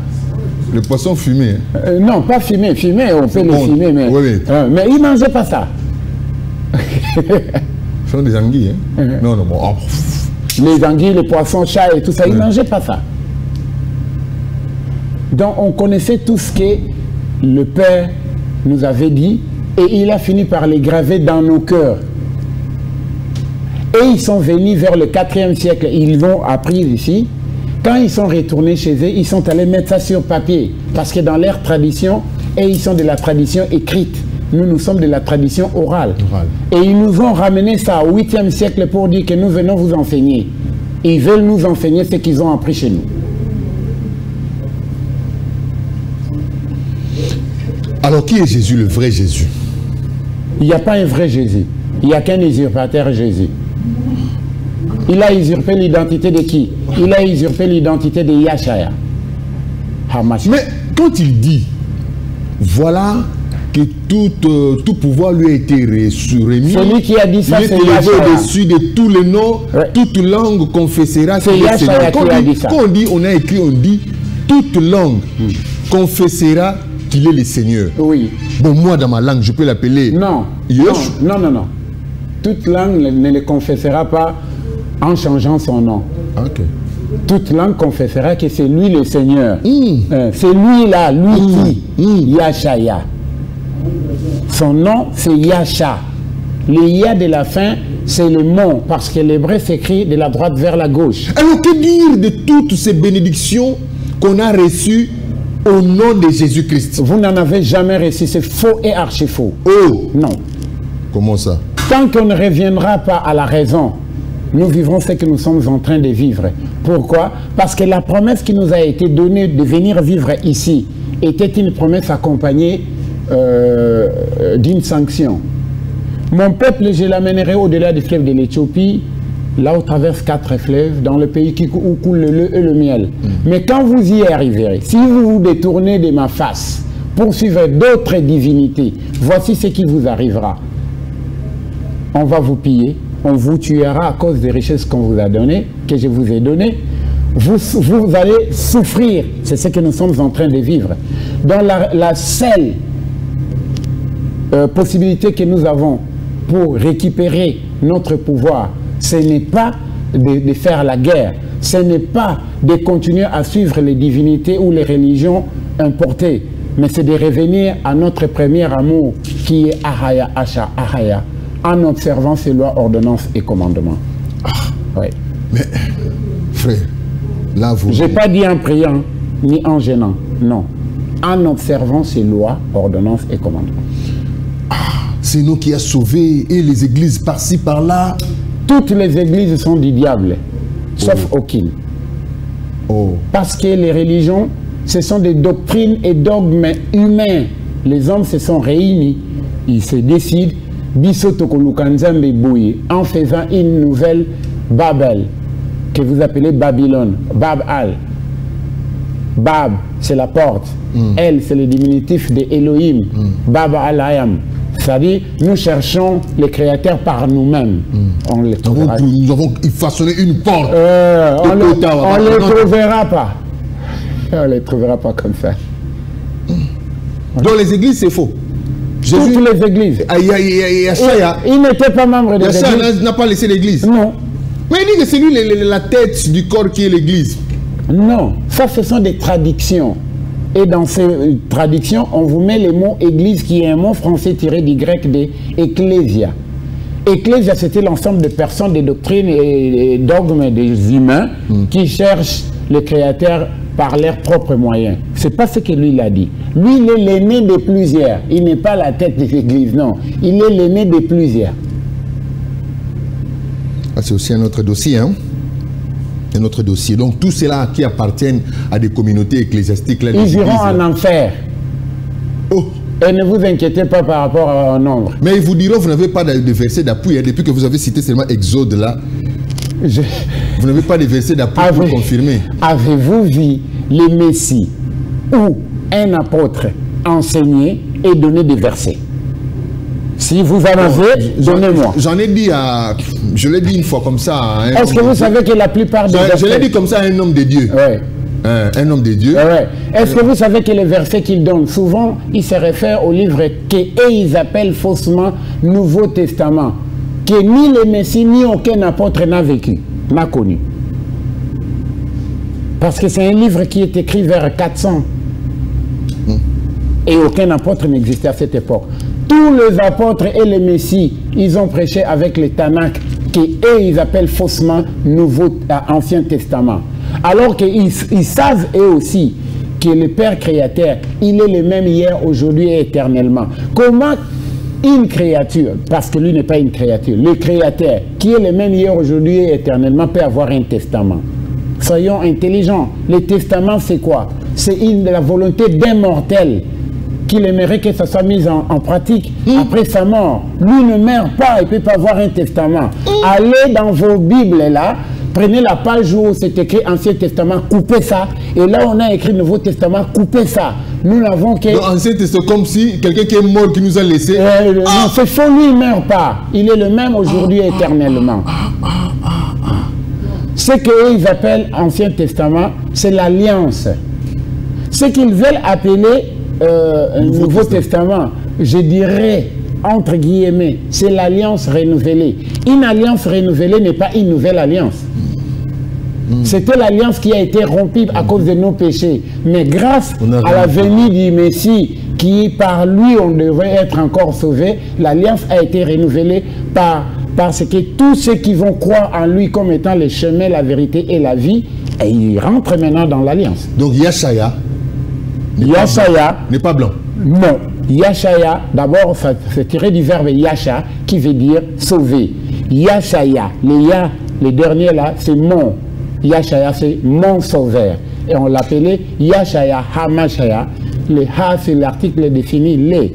Le poisson fumé. Hein? Non, pas fumé. Fumé, on peut le fumer, mais, oui. Mais ils ne mangeaient pas ça. Ce sont des anguilles. Hein? Non, non, bon. Oh. Les anguilles, les poissons, chats et tout ça, ils ne mangeaient pas ça. Donc on connaissait tout ce que le Père nous avait dit et il a fini par les graver dans nos cœurs. Et ils sont venus vers le 4e siècle, ils l'ont appris ici. Quand ils sont retournés chez eux, ils sont allés mettre ça sur papier parce que dans leur tradition, et ils sont de la tradition écrite. Nous sommes de la tradition orale. Et ils nous ont ramené ça au 8e siècle pour dire que nous venons vous enseigner. Ils veulent nous enseigner ce qu'ils ont appris chez nous. Alors qui est Jésus, le vrai Jésus? Il n'y a pas un vrai Jésus. Il n'y a qu'un usurpateur Jésus. Il a usurpé l'identité de qui? Il a usurpé l'identité de Yashaya. Mais quand il dit, voilà que tout pouvoir lui a été remis. Celui qui a dit ça, c'est Yashaya. Au-dessus de tous les noms, toute langue confessera qu'il est Seigneur. Quand on dit, on a écrit, on dit, toute langue confessera qu'il est le Seigneur. Oui. Bon, moi, dans ma langue, je peux l'appeler Yeshua. Non. Toute langue ne le confessera pas en changeant son nom. Okay. Toute langue confessera que c'est lui le Seigneur. C'est lui là, lui qui, Yashaya. Son nom, c'est Yasha. Le Ya de la fin, c'est le mot, parce que l'hébreu s'écrit de la droite vers la gauche. Alors, que dire de toutes ces bénédictions qu'on a reçues au nom de Jésus-Christ? Vous n'en avez jamais reçu, c'est faux et archi-faux. Oh! Non. Comment ça? Tant qu'on ne reviendra pas à la raison, nous vivrons ce que nous sommes en train de vivre. Pourquoi? Parce que la promesse qui nous a été donnée de venir vivre ici était une promesse accompagnée d'une sanction. Mon peuple, je l'amènerai au-delà du fleuve de l'Éthiopie, là où traverse 4 fleuves, dans le pays où coule le lait et le miel. Mais quand vous y arriverez, si vous vous détournez de ma face pour suivre d'autres divinités, voici ce qui vous arrivera. On va vous piller, on vous tuera à cause des richesses qu'on vous a données, que je vous ai données. Vous allez souffrir. C'est ce que nous sommes en train de vivre. Dans la seule possibilité que nous avons pour récupérer notre pouvoir, ce n'est pas de faire la guerre, ce n'est pas de continuer à suivre les divinités ou les religions importées, mais c'est de revenir à notre premier amour qui est Ahaya, Asha, Ahaya, en observant ces lois, ordonnances et commandements. Oui. Mais, frère, là vous... Je n'ai pas dit en priant, ni en gênant, non. En observant ces lois, ordonnances et commandements. C'est nous qui a sauvé, et les églises par-ci, par-là. Toutes les églises sont du diable, sauf aucune. Parce que les religions, ce sont des doctrines et dogmes humains. Les hommes se sont réunis, ils se décident, en faisant une nouvelle Babel, que vous appelez Babylone, Bab-Al. Bab, c'est la porte. El, c'est le diminutif de Elohim. Bab-Al-Ayam. C'est-à-dire, nous cherchons les créateurs par nous-mêmes. Nous avons façonné une porte. On ne les trouvera pas. On ne les trouvera pas comme ça. Dans les églises, c'est faux. Toutes les églises. Il n'était pas membre de l'église. Yachaya n'a pas laissé l'église. Non. Mais il dit que c'est lui la tête du corps qui est l'église. Non, ça ce sont des traductions. Et dans ces traductions, on vous met le mot église qui est un mot français tiré du grec de ecclésia. Ecclésia, c'était l'ensemble de personnes, des doctrines et dogmes des humains qui cherchent le Créateur par leurs propres moyens. C'est pas ce que lui il a dit. Lui, il est l'aîné de plusieurs. Il n'est pas la tête de l'église, non. Il est l'aîné de plusieurs. Ah, c'est aussi un autre dossier, hein? Un autre dossier. Donc, tous ceux-là qui appartiennent à des communautés ecclésiastiques, là, ils iront en enfer. Oh! Et ne vous inquiétez pas par rapport au nombre. Mais ils vous diront, vous n'avez pas de verset d'appui. Hein, depuis que vous avez cité seulement Exode là, vous n'avez pas de verset d'appui pour confirmer. Avez-vous vu les messies où un apôtre enseignait et donnait des versets? Si vous en avez, donnez-moi. J'en ai dit je l'ai dit une fois comme ça. Est-ce que vous savez que la plupart des versets... Je l'ai dit comme ça à un homme de Dieu. Ouais. Un homme de Dieu. Ouais. Est-ce que vous savez que les versets qu'il donne, souvent, il se réfère au livre qu'ils appellent faussement Nouveau Testament, que ni le Messie, ni aucun apôtre n'a vécu, n'a connu. Parce que c'est un livre qui est écrit vers 400. Et aucun apôtre n'existait à cette époque. Tous les apôtres et les Messies, ils ont prêché avec les Tanakh, qu'ils appellent faussement Ancien Testament. Alors qu'ils savent eux aussi que le Père Créateur, il est le même hier, aujourd'hui et éternellement. Comment une créature, parce que lui n'est pas une créature, le Créateur, qui est le même hier, aujourd'hui et éternellement, peut avoir un testament? Soyons intelligents. Le testament, c'est quoi? C'est la volonté d'un mortel qu'il aimerait que ça soit mis en pratique après sa mort. Lui ne meurt pas, il ne peut pas avoir un testament. Allez dans vos Bibles là, prenez la page où c'est écrit Ancien Testament, coupez ça. Et là, on a écrit Nouveau Testament, coupez ça. Nous n'avons que... Ancien Testament, comme si quelqu'un qui est mort, qui nous a laissé... Non, c'est faux, lui, il ne meurt pas. Il est le même aujourd'hui éternellement. Ce qu'ils appellent Ancien Testament, c'est l'alliance. Ce qu'ils veulent appeler Nouveau Testament, je dirais, entre guillemets, c'est l'alliance renouvelée. Une alliance renouvelée n'est pas une nouvelle alliance. C'était l'alliance qui a été rompue à cause de nos péchés. Mais grâce à la venue du Messie, qui par lui on devrait être encore sauvé, l'alliance a été renouvelée parce que tous ceux qui vont croire en lui comme étant le chemin, la vérité et la vie, et ils rentrent maintenant dans l'alliance. Donc Yachaya n'est pas blanc. Non. Yachaya, d'abord, c'est tiré du verbe Yacha, qui veut dire sauver. Yachaya, le dernier là, c'est mon. Yachaya, c'est mon sauveur. Et on l'appelait Yachaya Hamashaya. Le Ha, c'est l'article défini les.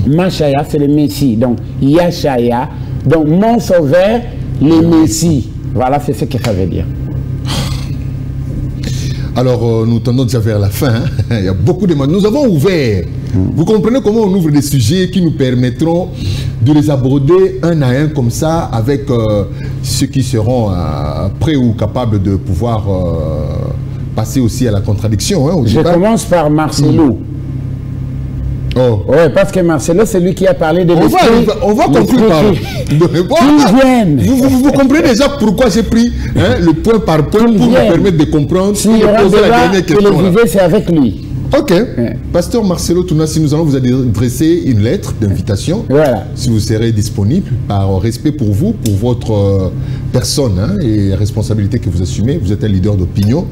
Mashaya, c'est le Messie. Donc, Yachaya, donc mon sauveur, le Messie. Voilà, c'est ce que ça veut dire. Alors, nous tendons déjà vers la fin. Hein. Il y a beaucoup de demandes. Nous avons ouvert. Vous comprenez comment on ouvre des sujets qui nous permettront de les aborder un à un comme ça, avec ceux qui seront prêts ou capables de pouvoir passer aussi à la contradiction. Hein, Je commence par Marcelo. Oh. Oui, parce que Marcelo, c'est lui qui a parlé de l'esprit. On va conclure par... Vous comprenez déjà pourquoi j'ai pris le point par point pour vous permettre de comprendre. Si il y aura la dernière question. C'est avec lui. Ok. Ouais. Pasteur Marcelo Tounassi, nous allons vous adresser une lettre d'invitation. Voilà. Si vous serez disponible, par respect pour vous, pour votre personne et la responsabilité que vous assumez. Vous êtes un leader d'opinion.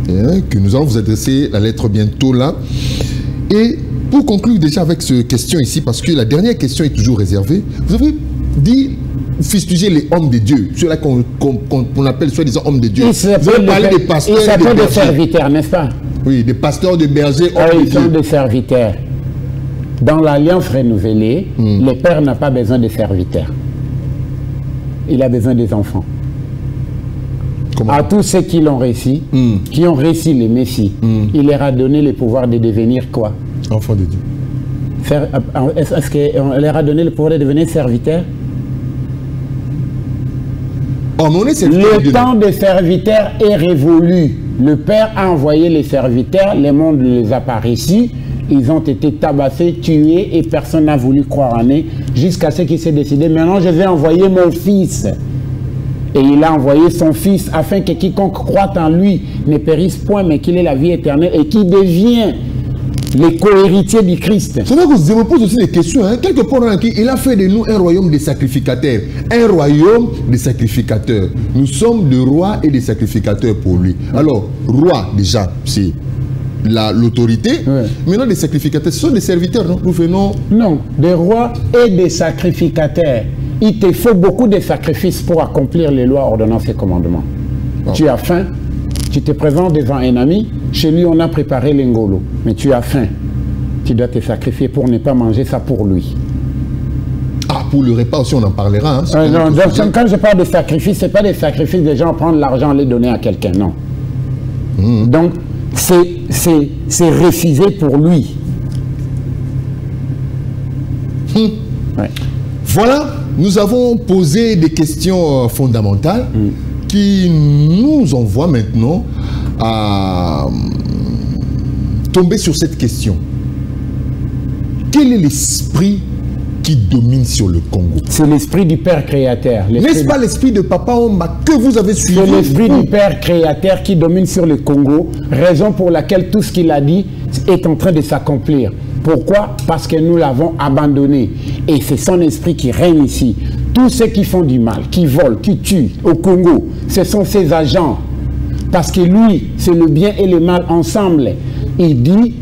Que nous allons vous adresser la lettre bientôt là. Et pour conclure déjà avec cette question ici, parce que la dernière question est toujours réservée, vous avez dit fustiger les hommes de Dieu, ceux-là qu'on appelle soi-disant hommes de Dieu. Vous avez parlé des pasteurs et des serviteurs, n'est-ce pas? Oui, des pasteurs, des bergers, hommes de Dieu. Ils sont des serviteurs. Dans l'alliance renouvelée, le Père n'a pas besoin de serviteurs. Il a besoin des enfants. Comment? À tous ceux qui l'ont réussi, qui ont réussi le Messie, il leur a donné le pouvoir de devenir quoi? Enfants de Dieu. Est-ce qu'on leur a donné le pouvoir de devenir serviteurs? Le temps des serviteurs est révolu. Le Père a envoyé les serviteurs, le monde les a pas reçus. ils ont été tabassés, tués et personne n'a voulu croire en eux jusqu'à ce qu'il s'est décidé. Maintenant, je vais envoyer mon fils. Et il a envoyé son fils afin que quiconque croit en lui ne périsse point, mais qu'il ait la vie éternelle et qu'il devienne les co-héritiers du Christ. C'est vrai que je me pose aussi des questions. Hein. Quelque part, il a fait de nous un royaume des sacrificateurs. Un royaume des sacrificateurs. Nous sommes des rois et des sacrificateurs pour lui. Alors, roi, déjà, c'est l'autorité. Ouais. Maintenant, des sacrificateurs, ce sont des serviteurs, non? Nous venons... Non, des rois et des sacrificateurs. Il te faut beaucoup de sacrifices pour accomplir les lois, ordonnances et commandements. Oh. Tu as faim, tu te présentes devant un ami, chez lui on a préparé l'ingolo, mais tu as faim. Tu dois te sacrifier pour ne pas manger ça pour lui. Ah, pour le repas aussi, on en parlera. Hein, non, donc, quand je parle de sacrifice, ce n'est pas des sacrifices des gens prendre l'argent et les donner à quelqu'un, non. Donc, c'est refusé pour lui. Ouais. Voilà, nous avons posé des questions fondamentales qui nous envoient maintenant à tomber sur cette question. Quel est l'esprit qui domine sur le Congo? C'est l'esprit du Père Créateur. N'est-ce pas l'esprit de Papa Wemba que vous avez suivi? C'est l'esprit du Père Créateur qui domine sur le Congo, raison pour laquelle tout ce qu'il a dit est en train de s'accomplir. Pourquoi? Parce que nous l'avons abandonné. Et c'est son esprit qui règne ici. Tous ceux qui font du mal, qui volent, qui tuent au Congo, ce sont ses agents. Parce que lui, c'est le bien et le mal ensemble. Il dit,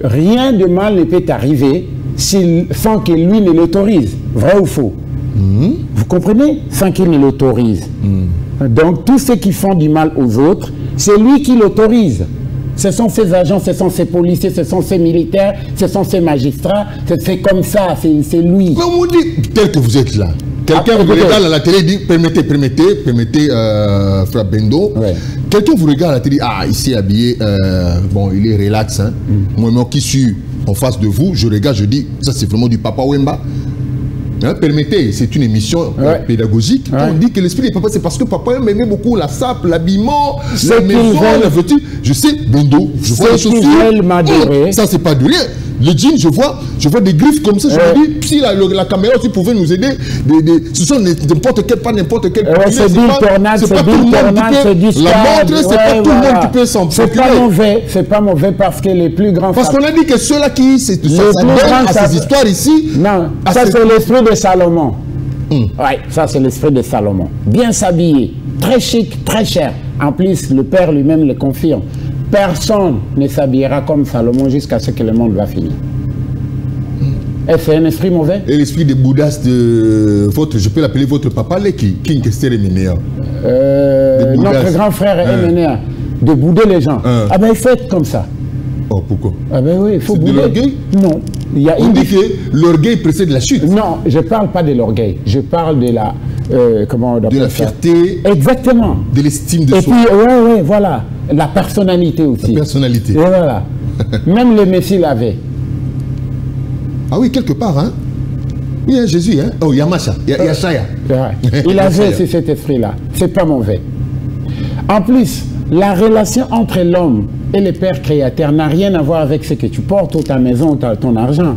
rien de mal ne peut arriver sans que lui ne l'autorise. Vrai ou faux? Vous comprenez? Sans qu'il ne l'autorise. Donc, tous ceux qui font du mal aux autres, c'est lui qui l'autorise. Ce sont ses agents, ce sont ses policiers, ce sont ses militaires, ce sont ses magistrats. C'est comme ça, c'est lui. Mais on vous dit, tel que vous êtes là, quelqu'un vous regarde à la télé et dit, permettez, frère Bendo. Ouais. Quelqu'un vous regarde à la télé, ah, ici habillé, bon, il est relax. Hein. Moi, qui suis en face de vous, je regarde, je dis, ça c'est vraiment du Papa Wemba. Hein, permettez, c'est une émission pédagogique. On dit que l'esprit des papas, c'est parce que Papa aimait beaucoup la sape, l'habillement, la maison, la voiture. Je sais, Bendo, je vois les chaussures. Ça, c'est pas de rien. Les jeans, je vois des griffes comme ça. Je me dis, si la caméra aussi pouvait nous aider, ce sont n'importe quel, pas n'importe quel. C'est Bill Tornade, c'est Bill Tornade, c'est du la montre, c'est pas tout le monde qui peut s'en procurer. C'est pas mauvais parce que les plus grands. Parce qu'on a dit que ceux-là qui s'adonnent à ces histoires ici. Non, ça c'est l'esprit de Salomon. Oui, ça c'est l'esprit de Salomon. Bien s'habiller, très chic, très cher. En plus, le Père lui-même le confirme. Personne ne s'habillera comme Salomon jusqu'à ce que le monde va finir. Et c'est un esprit mauvais. Et l'esprit des Bouddhas de votre, je peux l'appeler votre papa, qui est Eménéa. Notre grand frère Eménéa, de bouder les gens. Ah ben faites comme ça. Oh, pourquoi? Ah ben oui, il faut bouder. De l'orgueil? Non. On dit que l'orgueil précède la chute. Non, je ne parle pas de l'orgueil. Je parle de la... comment on appelle ça? De la fierté. Exactement. De l'estime de soi. Et puis, ouais, voilà. La personnalité aussi. La personnalité. Et voilà. Même le Messie l'avait. Ah oui, quelque part, hein? Oui, hein, Jésus, hein? Oh, Yamasa, Yashaya. Il avait aussi cet esprit-là. C'est pas mauvais. En plus, la relation entre l'homme et le Père Créateur n'a rien à voir avec ce que tu portes ou ta maison ou ton argent.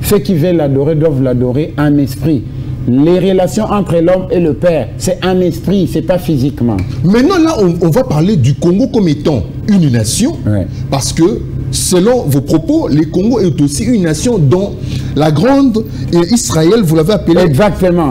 Ceux qui veulent l'adorer doivent l'adorer en esprit. Les relations entre l'homme et le Père, c'est un esprit, c'est pas physiquement. Maintenant, là, on va parler du Congo comme étant une nation, parce que, selon vos propos, le Congo est aussi une nation dont la grande Israël, vous l'avez appelé... Exactement.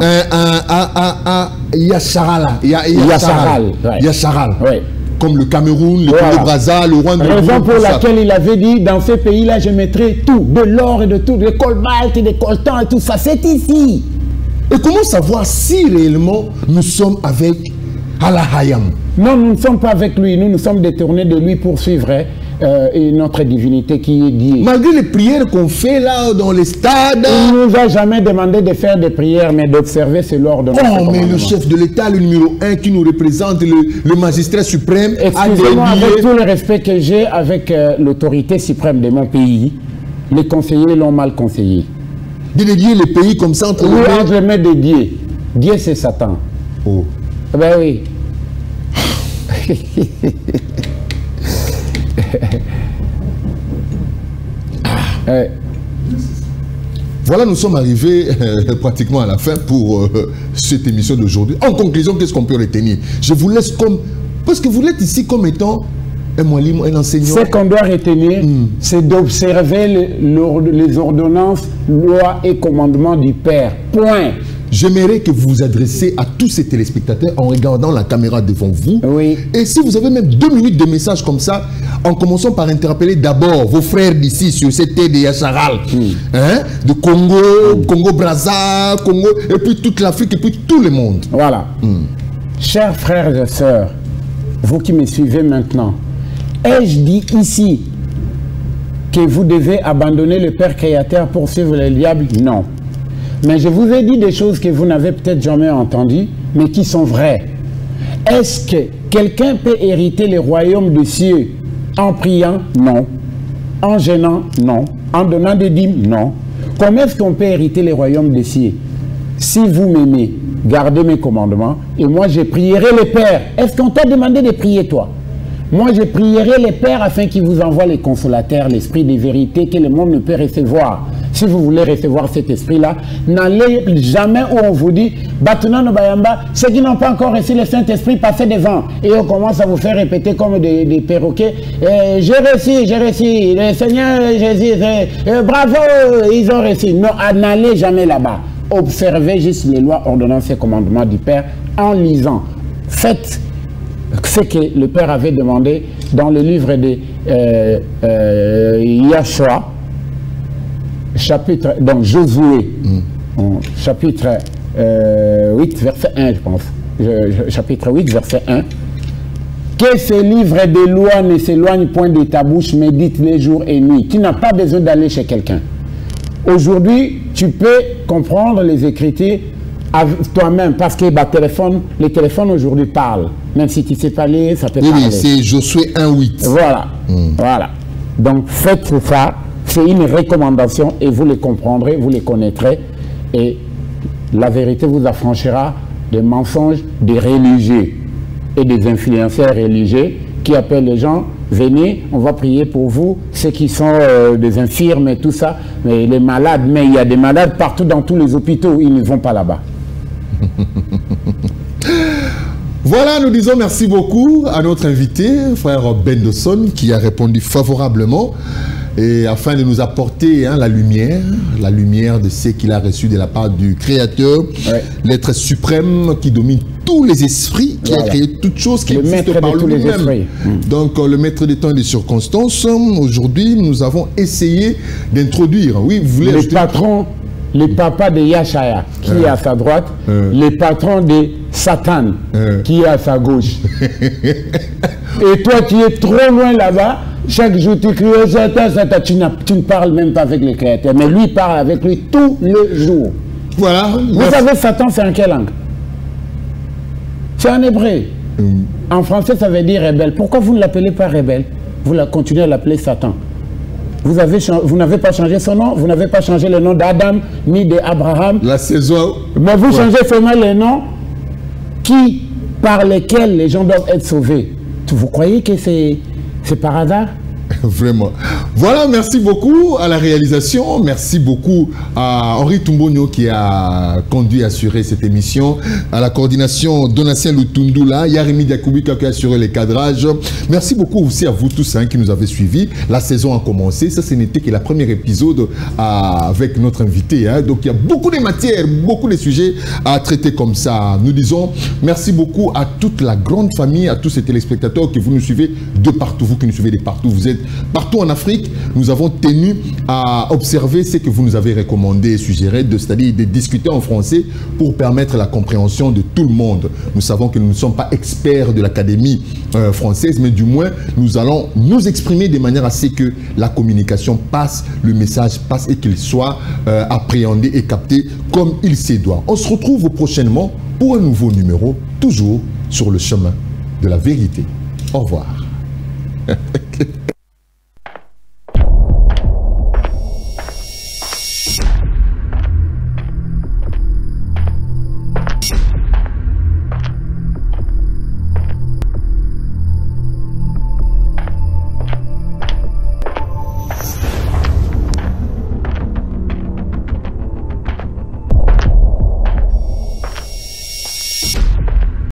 Yasharal. Yasharal. Ouais. Comme le Cameroun, le Congo-Brazza, le Rwanda. Raison pour laquelle il avait dit, dans ces pays-là, je mettrai tout, de l'or et de tout, des colbaltes et des coltans et tout ça, c'est ici. Et comment savoir si réellement nous sommes avec Allah Hayam? Non, nous ne sommes pas avec lui, nous sommes détournés de lui pour suivre notre divinité qui est Dieu. Malgré les prières qu'on fait là dans les stades. Il ne nous a jamais demandé de faire des prières, mais d'observer ce l'ordre. Oh, mais le chef de l'État, le numéro 1 qui nous représente, le magistrat suprême, excusez-moi, avec tout le respect que j'ai avec l'autorité suprême de mon pays, les conseillers l'ont mal conseillé. De dédier les pays comme ça entre les mains de Dieu. Dieu, c'est Satan. Oh. Ben oui. Voilà, nous sommes arrivés pratiquement à la fin pour cette émission d'aujourd'hui. En conclusion, qu'est-ce qu'on peut retenir? Je vous laisse comme... Parce que vous êtes ici comme étant un enseignant. Ce qu'on doit retenir, c'est d'observer les ordonnances, lois et commandements du Père. Point. J'aimerais que vous vous adressiez à tous ces téléspectateurs en regardant la caméra devant vous. Oui. Et si vous avez même 2 minutes de message comme ça, en commençant par interpeller d'abord vos frères d'ici sur cette terre de Yacharal, hein, de Congo, Congo-Brazza, Congo, et puis toute l'Afrique, et puis tout le monde. Voilà. Chers frères et sœurs, vous qui me suivez maintenant, ai-je dit ici que vous devez abandonner le Père Créateur pour suivre le diable? Non. Mais je vous ai dit des choses que vous n'avez peut-être jamais entendues, mais qui sont vraies. Est-ce que quelqu'un peut hériter le royaume des cieux en priant? Non. En gênant? Non. En donnant des dîmes? Non. Comment est-ce qu'on peut hériter le royaume des cieux? Si vous m'aimez, gardez mes commandements, et moi je prierai le Père. Est-ce qu'on t'a demandé de prier toi? Moi je prierai le Père afin qu'il vous envoie les consolateurs, l'esprit de vérité que le monde ne peut recevoir. Si vous voulez recevoir cet esprit-là, n'allez jamais où on vous dit Batuna no Bayamba, ceux qui n'ont pas encore reçu le Saint-Esprit, passez devant. Et on commence à vous faire répéter comme des perroquets. J'ai reçu, le Seigneur Jésus, bravo, ils ont reçu. Non, n'allez jamais là-bas. Observez juste les lois, ordonnances et commandements du Père en lisant. Faites ce que le Père avait demandé dans le livre de Yahshua. Chapitre, donc Josué, chapitre 8, verset 1, je pense. Chapitre 8, verset 1. Que ce livre de loi ne s'éloigne point de ta bouche, médite les jours et nuits. Tu n'as pas besoin d'aller chez quelqu'un. Aujourd'hui, tu peux comprendre les Écritures toi-même, parce que les téléphones aujourd'hui parlent. Même si tu sais pas lire, ça peut parler. Oui, c'est Josué 1:8. Voilà, voilà. Donc faites ça. C'est une recommandation et vous les comprendrez, vous les connaîtrez et la vérité vous affranchira des mensonges des religieux et des influenceurs religieux qui appellent les gens, venez, on va prier pour vous, ceux qui sont des infirmes et tout ça, mais les malades, mais il y a des malades partout dans tous les hôpitaux, ils ne vont pas là-bas. Voilà, nous disons merci beaucoup à notre invité, frère Ben Dawson, qui a répondu favorablement. Et afin de nous apporter la lumière de ce qu'il a reçu de la part du Créateur, l'être suprême qui domine tous les esprits, qui a créé toutes choses, qui existent par lui-même. Donc le maître des temps et des circonstances, aujourd'hui nous avons essayé d'introduire, oui, vous voulez ajouter... Le papa de Yashaya, qui est à sa droite, le patron de Satan, qui est à sa gauche. Et toi, tu es trop loin là-bas, chaque jour tu cries, Satan, tu ne parles même pas avec le Créateur, mais lui parle avec lui tous les jours. Voilà. Vous savez, Satan, c'est en quelle langue? C'est en hébreu. En français, ça veut dire rebelle. Pourquoi vous ne l'appelez pas rebelle? Vous continuez à l'appeler Satan. Vous n'avez pas changé son nom, vous n'avez pas changé le nom d'Adam ni d'Abraham. La saison. Mais vous changez seulement les noms par lesquels les gens doivent être sauvés. Vous croyez que c'est par hasard? Vraiment. Voilà, merci beaucoup à la réalisation. Merci beaucoup à Henri Tumbonio qui a conduit, assuré cette émission. À la coordination, Donatien Lutundula, Yarimi Diakoubika qui a assuré les cadrages. Merci beaucoup aussi à vous tous qui nous avez suivis. La saison a commencé. Ça, ce n'était que la première épisode avec notre invité. Donc, il y a beaucoup de matières, beaucoup de sujets à traiter comme ça. Nous disons merci beaucoup à toute la grande famille, à tous ces téléspectateurs que vous nous suivez de partout. Vous qui nous suivez de partout, vous êtes partout en Afrique. Nous avons tenu à observer ce que vous nous avez recommandé et suggéré, c'est-à-dire de discuter en français pour permettre la compréhension de tout le monde. Nous savons que nous ne sommes pas experts de l'Académie française, mais du moins, nous allons nous exprimer de manière à ce que la communication passe, le message passe et qu'il soit appréhendé et capté comme il se doit. On se retrouve prochainement pour un nouveau numéro, toujours sur le chemin de la vérité. Au revoir.